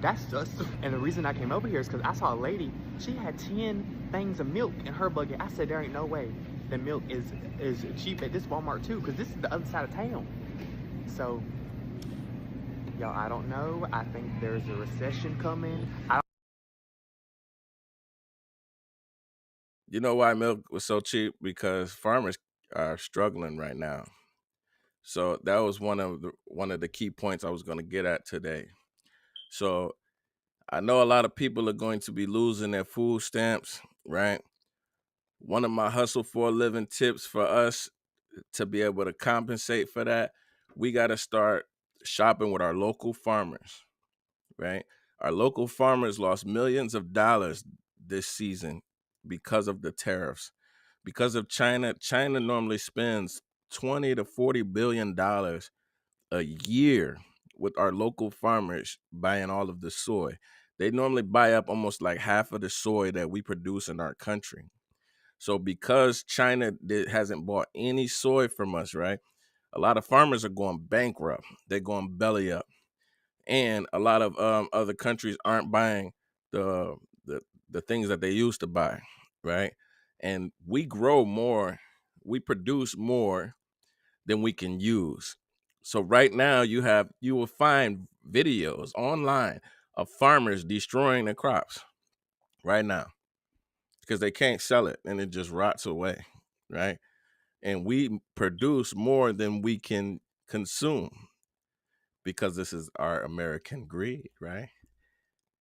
That's sus. And the reason I came over here is because I saw a lady, she had 10 things of milk in her bucket. I said, there ain't no way the milk is cheap at this Walmart too, because this is the other side of town. So, y'all, I don't know. I think there's a recession coming. You know why milk was so cheap? Because farmers are struggling right now. So that was one of the key points I was going to get at today. So I know a lot of people are going to be losing their food stamps, right? One of my hustle for a living tips for us to be able to compensate for that, we got to start shopping with our local farmers, right? Our local farmers lost millions of dollars this season because of the tariffs. Because of China normally spends $20 to $40 billion a year with our local farmers buying all of the soy. They normally buy up almost like half of the soy that we produce in our country. So because China hasn't bought any soy from us, right? A lot of farmers are going bankrupt. They're going belly up. And a lot of other countries aren't buying the, the the things that they used to buy, right? And we grow more, we produce more than we can use. So right now you will find videos online of farmers destroying their crops right now because they can't sell it and it just rots away, right? And we produce more than we can consume because this is our American greed, right?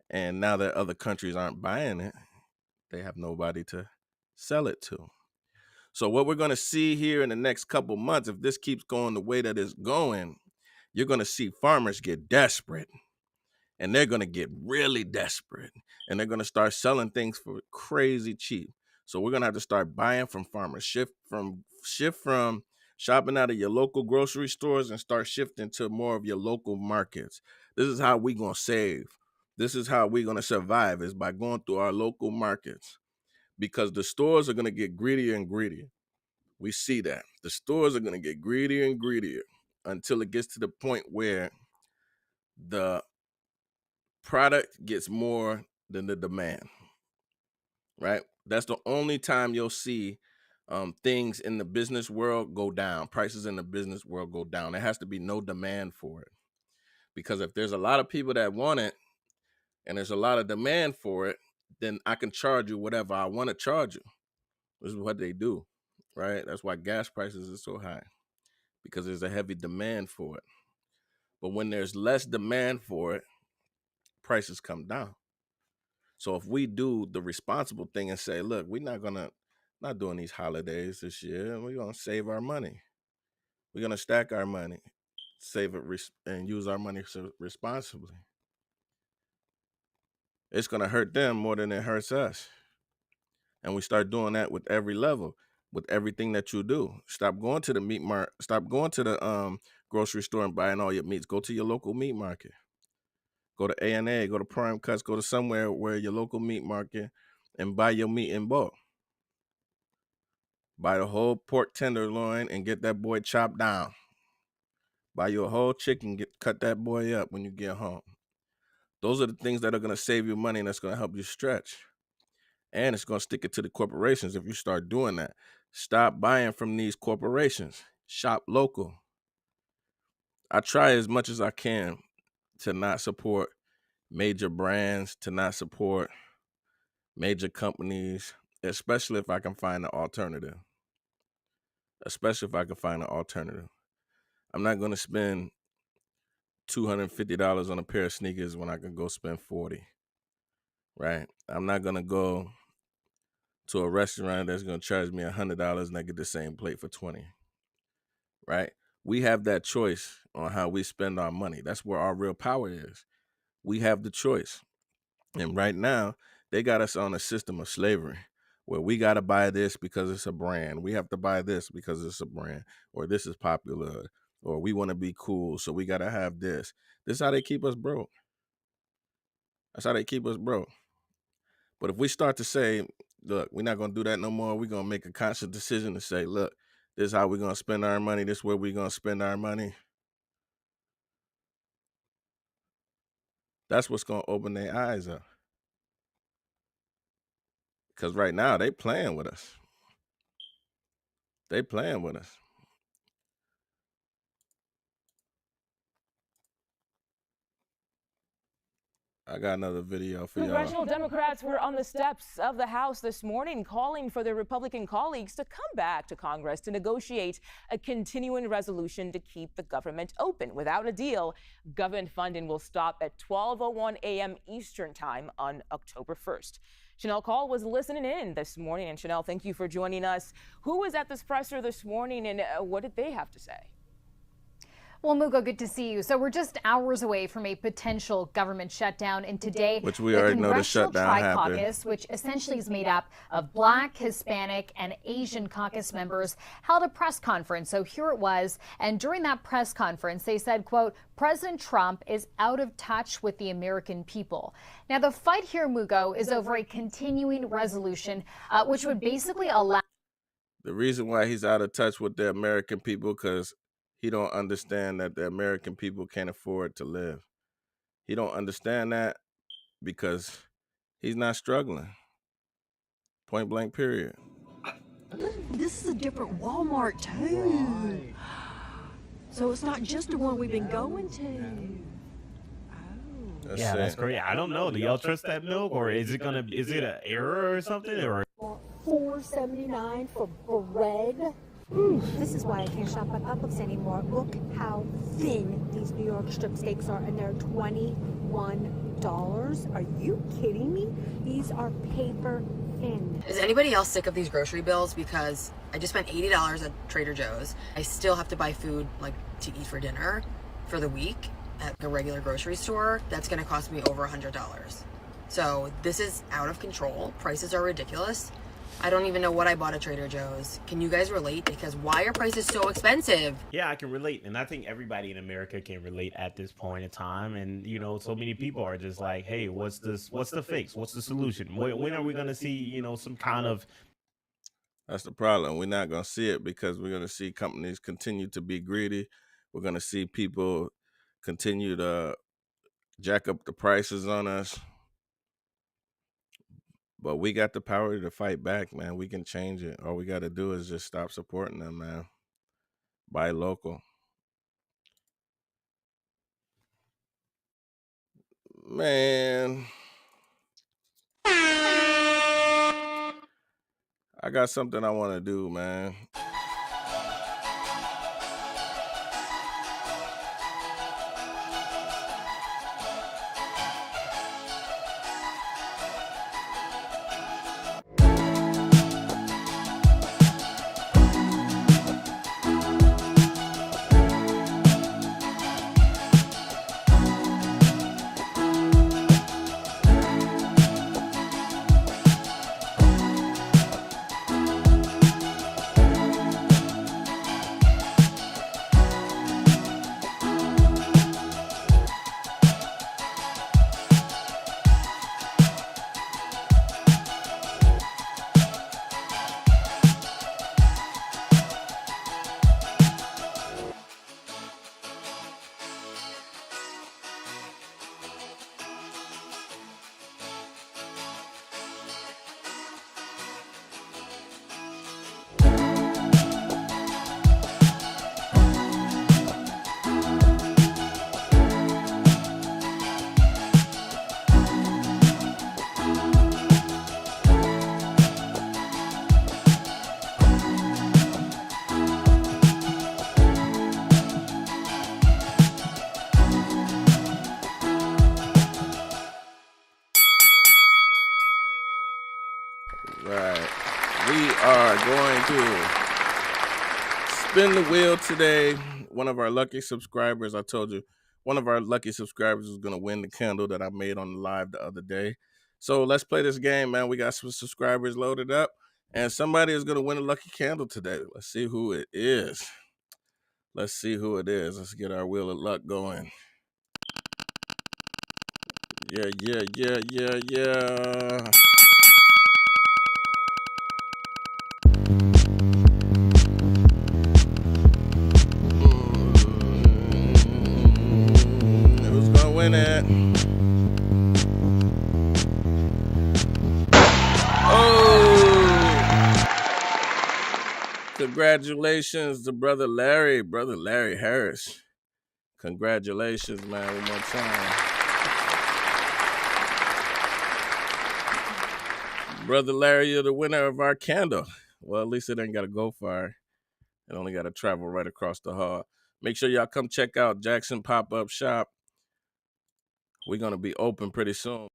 And now that other countries aren't buying it, they have nobody to sell it to. So what we're going to see here in the next couple months, if this keeps going the way that it's going, you're going to see farmers get desperate, and they're going to get really desperate, and they're going to start selling things for crazy cheap. So we're going to have to start buying from farmers, shift from shopping out of your local grocery stores and start shifting to more of your local markets. This is how we're going to save. This is how we're going to survive, is by going through our local markets, because the stores are going to get greedier and greedier. We see that. The stores are going to get greedier and greedier until it gets to the point where the product gets more than the demand, right? That's the only time you'll see things in the business world go down. Prices in the business world go down. There has to be no demand for it. Because if there's a lot of people that want it and there's a lot of demand for it, then I can charge you whatever I want to charge you. This is what they do, right? That's why gas prices are so high, because there's a heavy demand for it. But when there's less demand for it, prices come down. So if we do the responsible thing and say, look, we're not doing these holidays this year, we're going to save our money. We're going to stack our money, save it and use our money responsibly. It's going to hurt them more than it hurts us. And we start doing that with every level, with everything that you do. Stop going to the meat market. Stop going to the grocery store and buying all your meats. Go to your local meat market. Go to A&A, go to Prime Cuts, go to somewhere where your local meat market and buy your meat in bulk. Buy the whole pork tenderloin and get that boy chopped down. Buy you a whole chicken, cut that boy up when you get home. Those are the things that are going to save you money and that's going to help you stretch. And it's going to stick it to the corporations if you start doing that. Stop buying from these corporations. Shop local. I try as much as I can to not support major brands, to not support major companies, especially if I can find an alternative. I'm not going to spend $250 on a pair of sneakers when I can go spend $40, right? I'm not going to go to a restaurant that's going to charge me $100 and I get the same plate for $20, right? We have that choice on how we spend our money. That's where our real power is. We have the choice. And right now, they got us on a system of slavery where we got to buy this because it's a brand. We have to buy this because it's a brand, or this is popular, or we want to be cool, so we got to have this. This is how they keep us broke. That's how they keep us broke. But if we start to say, look, we're not going to do that no more, we're going to make a conscious decision to say, look, this is how we're going to spend our money. This is where we're going to spend our money. That's what's going to open their eyes up. Because right now, they playing with us. They playing with us. I got another video for y'all. Congressional Democrats were on the steps of the House this morning calling for their Republican colleagues to come back to Congress to negotiate a continuing resolution to keep the government open. Without a deal, government funding will stop at 12:01 a.m. Eastern Time on October 1st. Chanel Call was listening in this morning. And Chanel, thank you for joining us. Who was at this presser this morning and what did they have to say? Well, Mugo, good to see you. So we're just hours away from a potential government shutdown, and today Which we the already know the Congressional shutdown happened. Tri-Caucus, which essentially is made up of Black, Hispanic, and Asian caucus members, held a press conference. So here it was, and during that press conference, they said, quote, President Trump is out of touch with the American people. Now, the fight here, Mugo, is over a continuing resolution, which would basically allow. The reason why he's out of touch with the American people, because he don't understand that the American people can't afford to live. He don't understand that because he's not struggling. Point blank, period. This is a different Walmart too. Right. So it's not just the one we've been going to. That's great. I don't know. Do y'all trust that milk, or is it an error or something, or? $4.79 for bread. This is why I can't shop at Publix anymore. Look how thin these New York strip steaks are, and they're $21. Are you kidding me? These are paper thin. Is anybody else sick of these grocery bills? Because I just spent $80 at Trader Joe's. I still have to buy food like to eat for dinner for the week at the regular grocery store. That's going to cost me over $100. So this is out of control. Prices are ridiculous. I don't even know what I bought at Trader Joe's. Can you guys relate? Because why are prices so expensive? Yeah, I can relate. And I think everybody in America can relate at this point in time. And, you know, so many people are just like, hey, what's the fix? What's the solution? When are we going to see, you know, some kind of... That's the problem. We're not going to see it because we're going to see companies continue to be greedy. We're going to see people continue to jack up the prices on us. But we got the power to fight back, man. We can change it. All we got to do is just stop supporting them, man. Buy local. Man. I got something I want to do, man. Right. We are going to spin the wheel today. One of our lucky subscribers, I told you, one of our lucky subscribers is going to win the candle that I made on the live the other day. So let's play this game, man. We got some subscribers loaded up, and somebody is going to win a lucky candle today. Let's see who it is. Let's see who it is. Let's get our wheel of luck going. Yeah. Who's gonna win it? Oh! Congratulations to Brother Larry Harris. Congratulations, man, one more time. Brother Larry, you're the winner of our candle. Well, at least it ain't got to go far. It only got to travel right across the hall. Make sure y'all come check out Jackson Pop-Up Shop. We're going to be open pretty soon.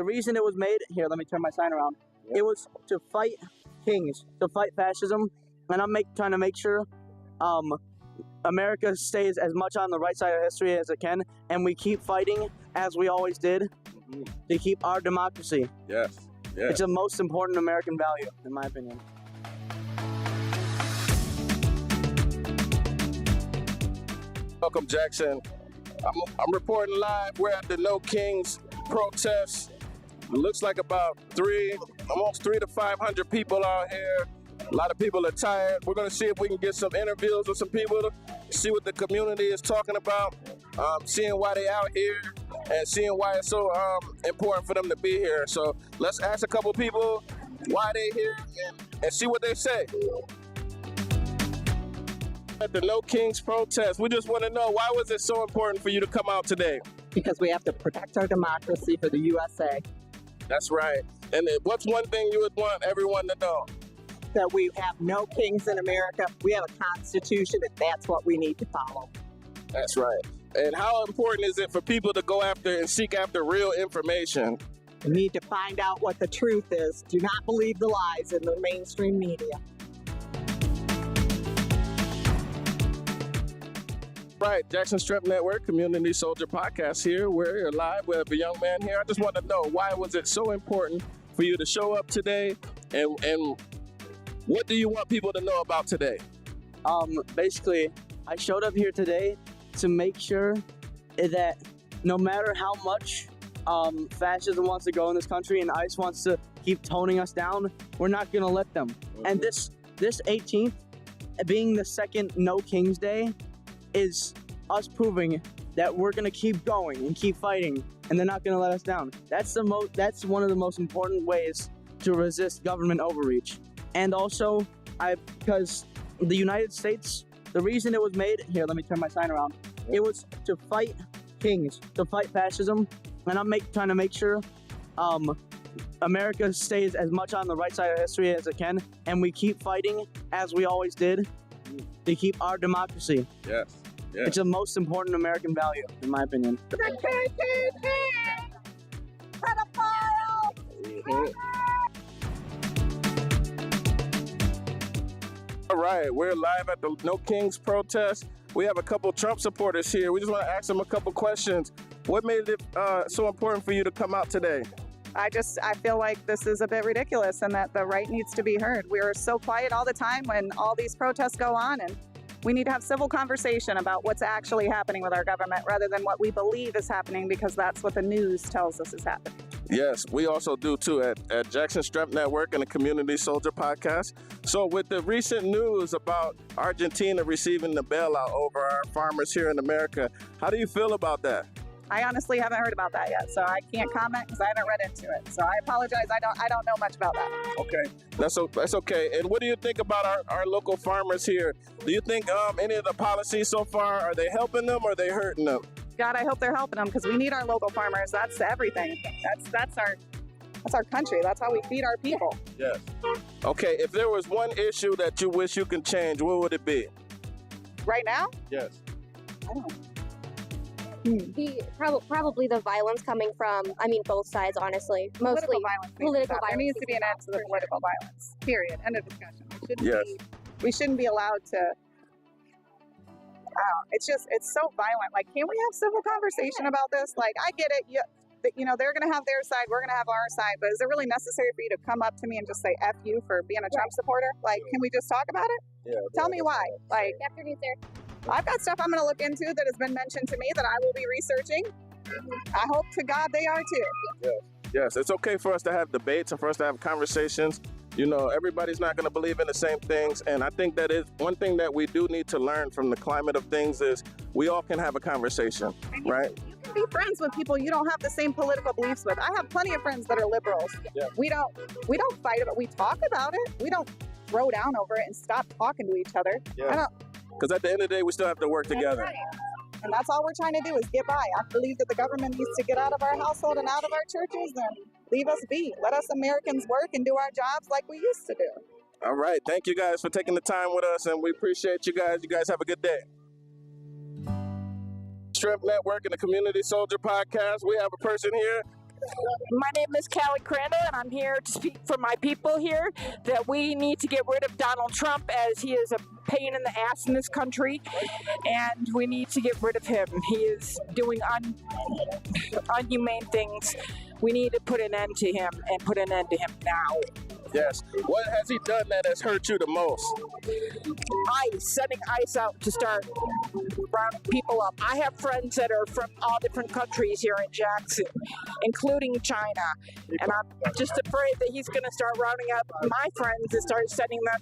reason it was made, here, let me turn my sign around. It was to fight kings, to fight fascism, and I'm trying to make sure America stays as much on the right side of history as it can, and we keep fighting as we always did to keep our democracy. Yes. Yes. It's the most important American value, in my opinion. Welcome, Jackson. I'm reporting live. We're at the No Kings protest. It looks like about almost 300 to 500 people out here. A lot of people are tired. We're going to see if we can get some interviews with some people to see what the community is talking about, seeing why they out here, and seeing why it's so important for them to be here. So let's ask a couple people why they here and see what they say. At the No Kings protest, we just want to know, why was it so important for you to come out today? Because we have to protect our democracy for the USA. That's right. And what's one thing you would want everyone to know? That we have no kings in America. We have a constitution, and that's what we need to follow. That's right. And how important is it for people to go after and seek after real information? We need to find out what the truth is. Do not believe the lies in the mainstream media. Right, Jackson Strip Network, Community Soldier Podcast here. We're here live. We have a young man here. I just want to know, why was it so important for you to show up today, and what do you want people to know about today? Basically, I showed up here today to make sure that no matter how much fascism wants to go in this country and ICE wants to keep toning us down, we're not going to let them. And this 18th, being the second No Kings Day, is us proving that we're going to keep going and keep fighting, and they're not going to let us down. That's one of the most important ways to resist government overreach. And also, because the United States, the reason it was made, here, let me turn my sign around. It was to fight kings, to fight fascism, and I'm trying to make sure America stays as much on the right side of history as it can, and we keep fighting as we always did to keep our democracy. Yes. Yes. It's the most important American value, in my opinion. All right, we're live at the No Kings protest. We have a couple Trump supporters here. We just want to ask them a couple questions. What made it so important for you to come out today? I feel like this is a bit ridiculous and that the right needs to be heard. We're so quiet all the time when all these protests go on, and we need to have civil conversation about what's actually happening with our government rather than what we believe is happening, because that's what the news tells us is happening. Yes, we also do too at Jackson Strap Network and the Community Soldier Podcast. So with the recent news about Argentina receiving the bailout over our farmers here in America, how do you feel about that? I honestly haven't heard about that yet, so I can't comment because I haven't read into it. So I apologize. I don't know much about that. Okay, that's okay. And what do you think about our local farmers here? Do you think any of the policies so far, are they helping them or are they hurting them? God, I hope they're helping them, because we need our local farmers. That's everything. That's our country. That's how we feed our people. Yes. Okay, if there was one issue that you wish you could change, what would it be? Right now? Yes. I don't know. Probably the violence coming from, both sides, honestly. Mostly political violence. There needs to be an end to the political violence. Period. End of discussion. We shouldn't be allowed to. It's so violent. Like, can't we have civil conversation about this? Like, I get it. They're going to have their side. We're going to have our side. But is it really necessary for you to come up to me and just say F you for being a Trump supporter? Like, can we just talk about it? Yeah. Tell me why. Like, afternoon, sir. I've got stuff I'm going to look into that has been mentioned to me that I will be researching. I hope to God they are too. Yes, it's okay for us to have debates and for us to have conversations. Everybody's not going to believe in the same things. And I think that is one thing that we do need to learn from the climate of things is we all can have a conversation, right? You can be friends with people you don't have the same political beliefs with. I have plenty of friends that are liberals. Yeah. We don't fight about it. We talk about it. We don't throw down over it and stop talking to each other. Yeah. Because at the end of the day, we still have to work together. Right. And that's all we're trying to do is get by. I believe that the government needs to get out of our household and out of our churches and leave us be. Let us Americans work and do our jobs like we used to do. All right. Thank you guys for taking the time with us, and we appreciate you guys. You guys have a good day. Strip Network and the Community Soldier Podcast. We have a person here. My name is Callie Crandall, and I'm here to speak for my people here that we need to get rid of Donald Trump as he is a pain in the ass in this country, and we need to get rid of him. He is doing unhumane things. We need to put an end to him and put an end to him now. Yes. What has he done that has hurt you the most? ICE, sending ICE out to start rounding people up. I have friends that are from all different countries here in Jackson, including China, and I'm just afraid that he's going to start rounding up my friends and start sending them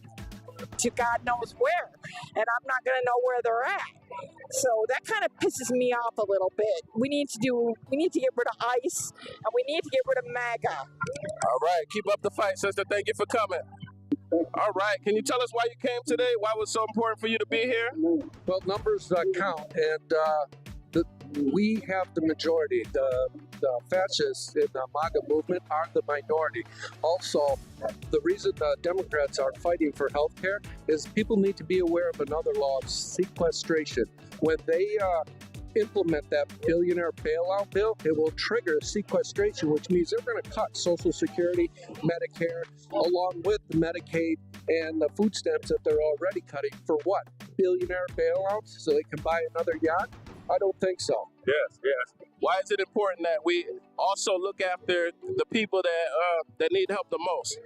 to God knows where, and I'm not going to know where they're at. So that kind of pisses me off a little bit. We need to get rid of ICE, and we need to get rid of MAGA. All right. Keep up the fight, sister. Thank you for coming. All right. Can you tell us why you came today? Why was it so important for you to be here? Well, numbers count, and we have the majority. The fascists in the MAGA movement are the minority. Also, the reason the Democrats are fighting for health care is people need to be aware of another law of sequestration. When they implement that billionaire bailout bill, it will trigger sequestration, which means they're going to cut Social Security, Medicare, along with the Medicaid and the food stamps that they're already cutting. For what? Billionaire bailouts so they can buy another yacht? I don't think so. Yes, yes. Why is it important that we also look after the people that need help the most?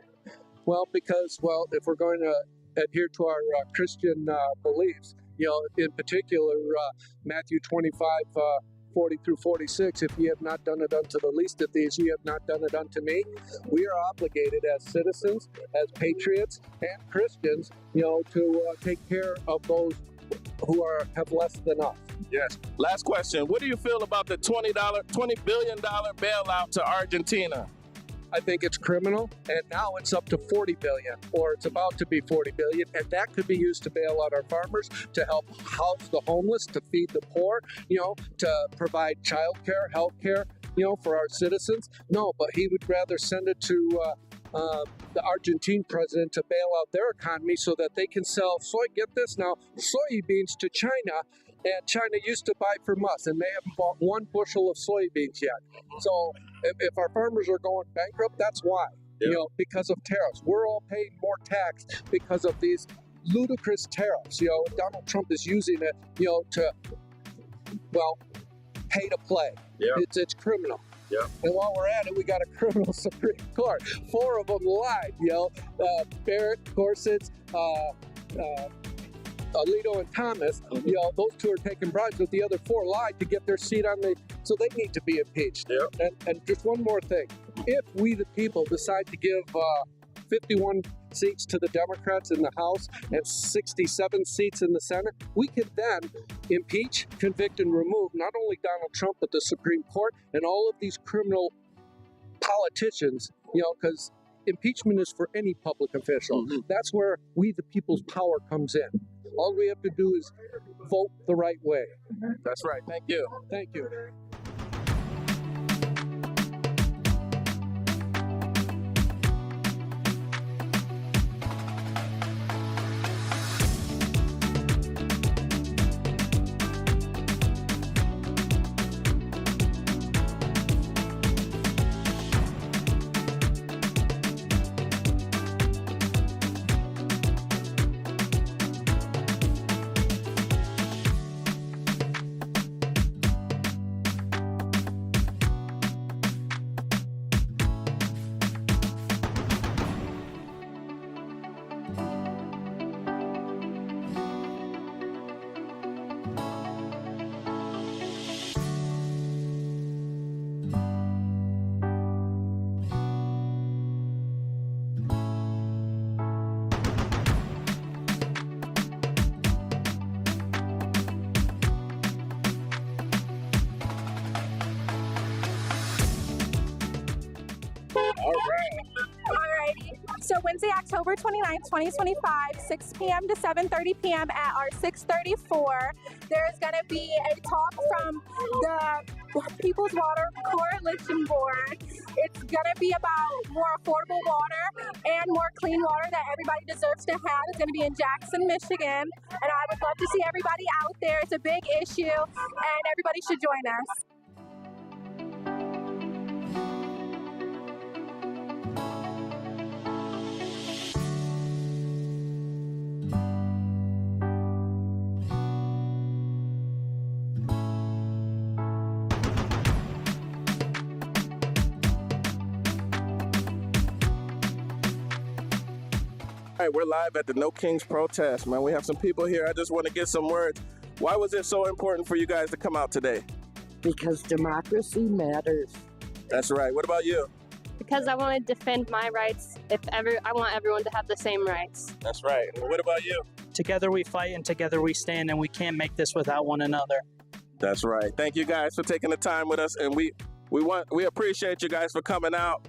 Well, because, if we're going to adhere to our Christian beliefs, in particular, Matthew 25, 40 through 46, if ye have not done it unto the least of these, ye have not done it unto me. We are obligated as citizens, as patriots, and Christians, to take care of those who have less than us. Yes. Last question. What do you feel about the $20 billion bailout to Argentina? I think it's criminal, and now it's up to 40 billion, or it's about to be 40 billion, and that could be used to bail out our farmers, to help house the homeless, to feed the poor, to provide child care, health care, for our citizens. No, but he would rather send it to the Argentine president to bail out their economy so that they can sell soybeans to China. And China used to buy from us, and they haven't bought one bushel of soybeans yet. So if our farmers are going bankrupt, that's why. Yeah. Because of tariffs. We're all paying more tax because of these ludicrous tariffs. Donald Trump is using it, to, pay to play. Yeah. It's criminal. Yeah. And while we're at it, we got a criminal Supreme Court. 4 of them lied, Barrett, Gorsuch, Alito and Thomas, those 2 are taking bribes, but the other 4 lied to get their seat so they need to be impeached. Yep. And just one more thing. If we, the people, decide to give 51 seats to the Democrats in the House and 67 seats in the Senate, we can then impeach, convict, and remove not only Donald Trump, but the Supreme Court and all of these criminal politicians, because impeachment is for any public official. Mm-hmm. That's where we, the people's power, comes in. All we have to do is vote the right way. That's right. Thank you. Thank you. So Wednesday, October 29th, 2025, 6 p.m. to 7:30 p.m. at our 634, there's going to be a talk from the People's Water Coalition Board. It's going to be about more affordable water and more clean water that everybody deserves to have. It's going to be in Jackson, Michigan, and I would love to see everybody out there. It's a big issue, and everybody should join us. All right, we're live at the No Kings protest, man. We have some people here. I just want to get some words. Why was it so important for you guys to come out today? Because democracy matters. That's right. What about you? Because I want to defend my rights. I want everyone to have the same rights. That's right. What about you? Together we fight and together we stand, and we can't make this without one another. That's right. Thank you guys for taking the time with us, and we appreciate you guys for coming out.